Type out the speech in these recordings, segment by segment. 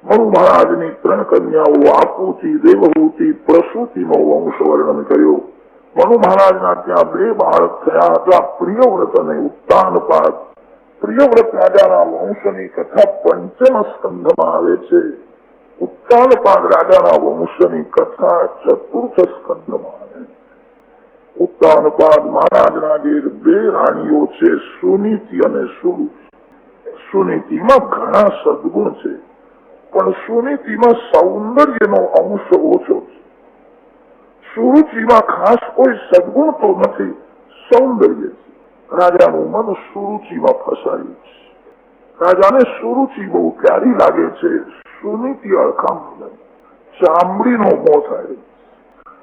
મનુ મહારાજની 3 કન્યાઓ આપૂતિ, દેવહૂતિ, પ્રસૂતિનો વંશ વર્ણન કર્યો. મનુ મહારાજના ત્યાં 2 બાળક થયા હતા, પ્રિયવ્રત અને ઉત્તાનપાદ. પ્રિયવ્રત રાજાના વંશની કથા 5મ સ્કંધમાં આવે છે. ઉત્તાનપાદ રાજાના વંશની કથા 4થ સ્કંધમાં આવે. ઉત્તાનપાદ મહારાજના ઘેર 2 રાણીઓ છે, સુનીતિ અને સુરુચિ. સુનીતિમાં ઘણા સદગુણ છે, પણ સુનીતિમાં સૌંદર્યનો અંશ ઓછો છે. સુરુચિમાં ખાસ કોઈ સદગુણ તો નથી, સૌંદર્ય છે. રાજાનું મન સુરુચિમાં ફસાયું છે. રાજાને સુરુચિ બહુ પ્યારી લાગે છે, સુનીતિ અળખામણી લાગે. ચામડીનો મોહ થાય.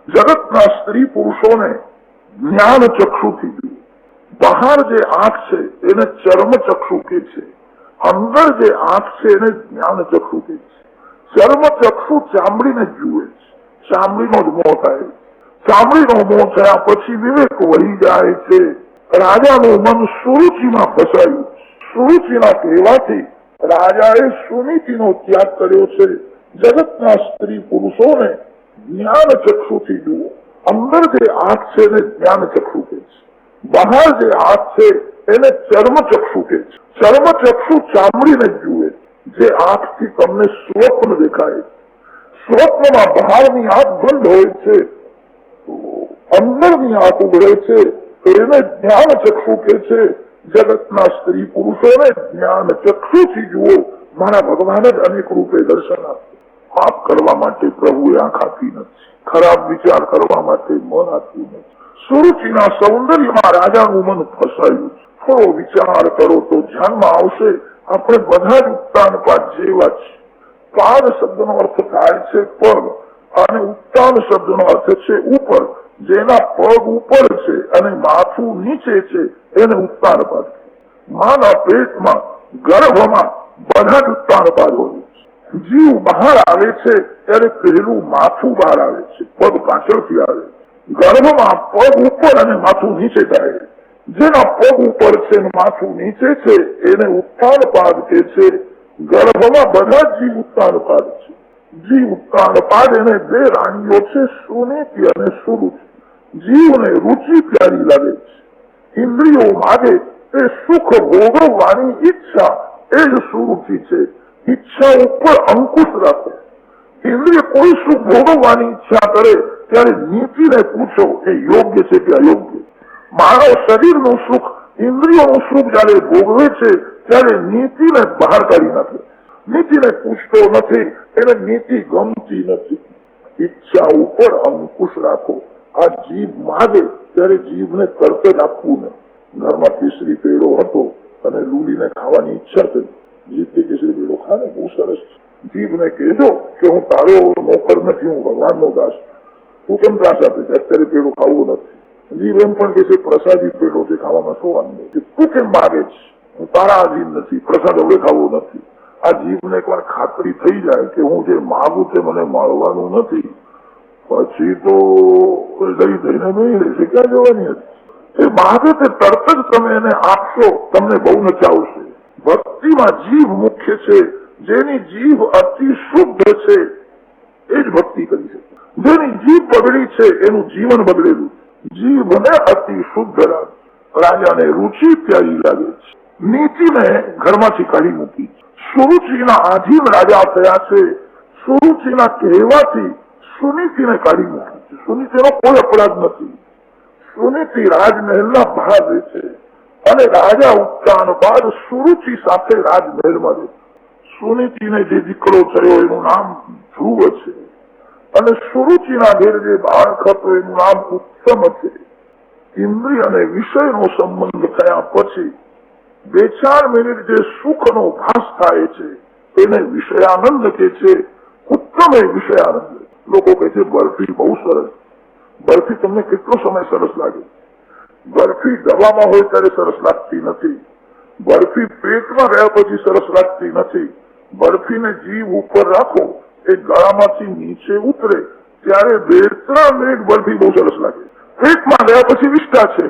જગતના સ્ત્રી પુરુષોને જ્ઞાન ચક્ષુથી જુએ. બહાર જે આંખ છે એને ચર્મ ચક્ષુ કે છે, અંદર જે આંખ છે એને જ્ઞાન ચક્ષુ કે છે. ચર્મ ચક્ષુ ચામડીને જુએ છે, ચામડીનો જ મોહ થાય. ચામડીનો મોહ થયા પછી વિવેક વહી જાય છે. રાજાનું મન સુરુચિમાં ફસાયું. સુરુચિના કહેવાથી રાજાએ સુનીતિનો ત્યાગ કર્યો છે. જગતના સ્ત્રી પુરુષોને જ્ઞાન ચક્ષુથી જુઓ. અંદર જે આંખ છે એને જ્ઞાન ચક્ષુ કે છે, બહાર જે આંખ છે એને ચર્મ ચક્ષુ કે છે. ચર્મ ચક્ષુ ચામડીને જુએ. જે આંખથી તમને સ્વપ્ન દેખાય, સ્વપ્નમાં બહારની આંખ બંધ હોય છે, અંદરની આંખ ઉઘડે છે, એને જ્ઞાન ચક્ષુ કે છે. જગતના સ્ત્રી પુરુષોને જ્ઞાન ચક્ષુથી જુઓ. મારા ભગવાન જ અનેક રૂપે દર્શન આપે. પાપ કરવા માટે પ્રભુએ આંખ આપી નથી, ખરાબ વિચાર કરવા માટે મન આપ્યું નથી. સુરુચિના સૌંદર્યમાં રાજાનું મન ફસાયું. થોડો વિચાર કરો તો ધ્યાનમાં આવશે, આપણે બધા જ ઉત્તાનપાદ જેવા છે. પાદ શબ્દનો અર્થ થાય છે પગ, અને ઉત્તાન શબ્દનો અર્થ છે ઉપર. જેના પગ ઉપર છે અને માથું નીચે છે એને ઉત્તાનપાદ. માના પેટમાં, ગર્ભમાં બધા જ ઉત્તાનપાદ હોય છે. જીવ બહાર આવે છે ત્યારે પહેલું માથું બહાર આવે છે, પગ પાછળથી આવે. ગર્ભમાં પગ ઉપર અને માથું નીચે થાય. જેના પગ ઉપર છે અને માથું નીચે છે એને ઉત્તાનપાદ કે છે. ગર્ભમાં બધા જીવ ઉત્તાનપાદ છે. જીવ ઉત્તાનપાદ એને 2 રાણીઓ છે, સુનીતિ અને સુરુચિ. જીવને રુચિ પ્યારી લાગે છે. ઇન્દ્રિયો માગે તે સુખ ભોગવવાની ઈચ્છા એ જ સુરુચિ છે. ઈચ્છા ઉપર અંકુશ રાખો. ઇન્દ્રિય કોઈ સુખ ભોગવવાની ઈચ્છા કરે ત્યારે નીતિને પૂછો એ યોગ્ય છે કે અયોગ્ય. માનવ શરીરનું સુખ, ઇન્દ્રિયોનું સુખ જયારે ભોગવે છે ત્યારે નીતિને બહાર કાઢી નાખે. નીતિને પૂછતો નથી, એને નીતિ ગમતી નથી. ઈચ્છા ઉપર અંકુશ રાખો. આ જીભ માગે ત્યારે જીભને તરત જ આપવું નહીં. ઘરમાં કેસરી પેડો હતો અને લૂલીને ખાવાની ઈચ્છા થઈ. જીભથી કેસરી પેડો ખાને બહુ સરસ. જીભને કહેજો કે હું તારો નોકર નથી, હું ભગવાનનો દાસ. તું કેમ ત્રાસ આપે છે? અત્યારે પેડો ખાવું નથી. જીભ એમ પણ કે છે પ્રસાદી પેડો છે, ખાવામાં શું વાંધો? તું કેમ માગે છે? હું તારા અધીન નથી, પ્રસાદ હવે ખાવો નથી. આ જીભને એકવાર ખાતરી થઈ જાય કે હું જે માગું તે મને મળવાનું નથી, પછી તો લઈ જઈને નહીં રહેશે. ક્યાં જવાની હતી? એ માગે તે તરત જ તમે એને આપશો, તમને બહુ નચાવશે. ભક્તિમાં જીભ મુખ્ય છે. જેની જીભ અતિ શુદ્ધ છે એ જ ભક્તિ કરી શકે. જેની જીભ બગડી છે એનું જીવન બગડેલું. જીભને અતિ શુદ્ધ રાખ. રાજાને રુચિ પ્યારી લાગે છે. નીતિને ઘરમાંથી કાઢી મૂકી. સુરુચિના આધીન રાજા થયા છે. સુરુચિના કહેવાથી સુનીતિને કાઢી મૂકી છે. સુનીતિનો કોઈ અપરાધ નથી. સુનીતિ રાજમહેલના ભાગે છે અને રાજા ઉત્તાનપાદ સુરુચિ સાથે રાજમહેલમાં રહે. સુનીતિને જે દીકરો થયો એનું નામ ધ્રુવ છે અને સુરુચિના ઘેર જે બાળક હતો એનું નામ ઉત્તમ છે. ઇન્દ્રિય અને વિષયનો સંબંધ થયા પછી 2-4 મિનિટ જે સુખનો ભાસ થાય છે એને વિષયાનંદ કે છે. ઉત્તમ એ વિષયાનંદ. લોકો કહે છે બરફી બહુ સરસ. બરફી તમને કેટલો સમય સરસ લાગે? બરફી દવામાં હોય ત્યારે સરસ લાગતી નથી. બરફી પેટમાં ગયા પછી સરસ લાગતી નથી. બરફીને જીભ ઉપર રાખો, એ ગળામાંથી નીચે ઉતરે ત્યારે 2-3 મિનિટ બરફી બહુ સરસ લાગે. પેટમાં ગયા પછી વિષ્ટા છે.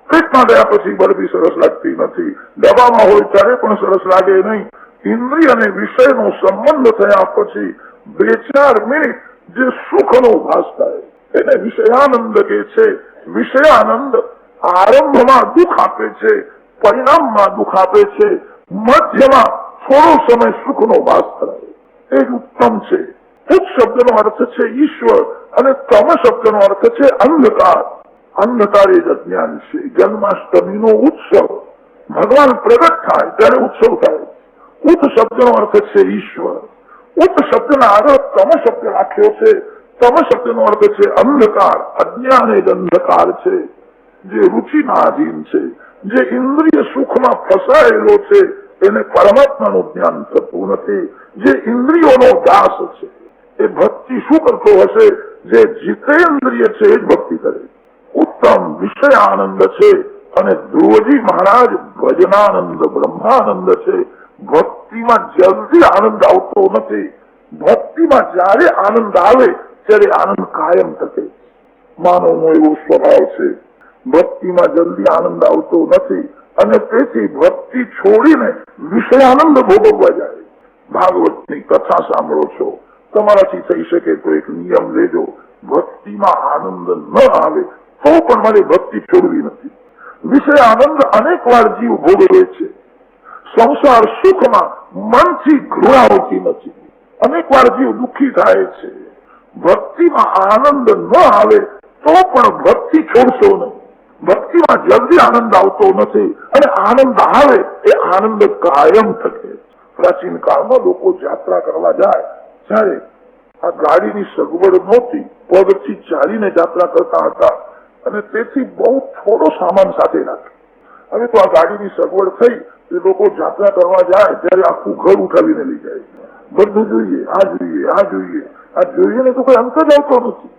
પેટમાં ગયા પછી બરફી સરસ લાગતી નથી. દવામાં હોય ત્યારે પણ સરસ લાગે નહીં. ઇન્દ્રિય અને વિષયનો સંબંધ થયા પછી 2-4 મિનિટ જે સુખનો ભાસ થાય એને વિષયાનંદ કહે છે. વિષયાનંદ આરંભમાં દુઃખ આપે છે, પરિણામમાં દુઃખ આપે છે, મધ્યમાં થોડો સમય સુખનો ભાસ કરાય. એ જ ઉત્તમ છે. ઉત શબ્દનો અર્થ છે ઈશ્વર અને તમ શબ્દનો અર્થ છે અંધકાર. અંધકાર એ જ અજ્ઞાન છે. જન્માષ્ટમીનો ઉત્સવ ભગવાન પ્રગટ થાય ત્યારે ઉત્સવ થાય. ઉત શબ્દનો અર્થ છે ઈશ્વર. ઉત શબ્દના આગળ તમ શબ્દ રાખ્યો છે. તમ શબ્દનો અર્થ છે અંધકાર. અજ્ઞાન એ જ અંધકાર છે જે રુચિના આધીન છે, જે ઇન્દ્રિય સુખમાં ફસાયેલો છે. એને પરમાત્માનું જ્ઞાન થતું નથી. જે ઇન્દ્રિયોનો દાસ છે એ ભક્તિ શું કરતો હશે? જે જીતેન્દ્રિય છે એ જ ભક્તિ કરે. ઉત્તમ વિષય આનંદ છે અને ધ્રુવજી મહારાજ ભજનાનંદ બ્રહ્માનંદ છે. ભક્તિમાં જલ્દી આનંદ આવતો નથી. ભક્તિમાં જયારે આનંદ આવે ત્યારે આનંદ કાયમ થશે. માનવનો એવો સ્વભાવ છે, ભક્તિમાં જલ્દી આનંદ આવતો નથી અને તેથી ભક્તિ છોડીને વિષયાનંદ ભોગવવા જાય. ભાગવતની કથા સાંભળો છો, તમારાથી થઈ શકે તો એક નિયમ લેજો, ભક્તિમાં આનંદ ન આવે તો પણ મારે ભક્તિ છોડવી નથી. વિષય આનંદ અનેક વાર જીવ ભોગવે છે. સંસાર સુખમાં મનથી ઘૃણા હોતી નથી. અનેક વાર જીવ દુઃખી થાય છે. ભક્તિમાં આનંદ ન આવે તો પણ ભક્તિ છોડશો નહીં. ભક્તિમાં જલ્દી આનંદ આવતો નથી અને આનંદ આવે એ આનંદ કાયમ થશે. પ્રાચીન કાળમાં લોકો યાત્રા કરવા જાય ત્યારે આ ગાડીની સગવડ નહોતી, પગથી ચાલીને યાત્રા કરતા હતા અને તેથી બહુ થોડો સામાન સાથે રાખે. હવે તો આ ગાડીની સગવડ થઈ એ લોકો યાત્રા કરવા જાય ત્યારે આખું ઘર ઉઠાવીને લઈ જાય. બધું જોઈએ, આ જોઈએ, આ જોઈએ, આ જોઈએ ને તો કોઈ અંત જ આવતો નથી.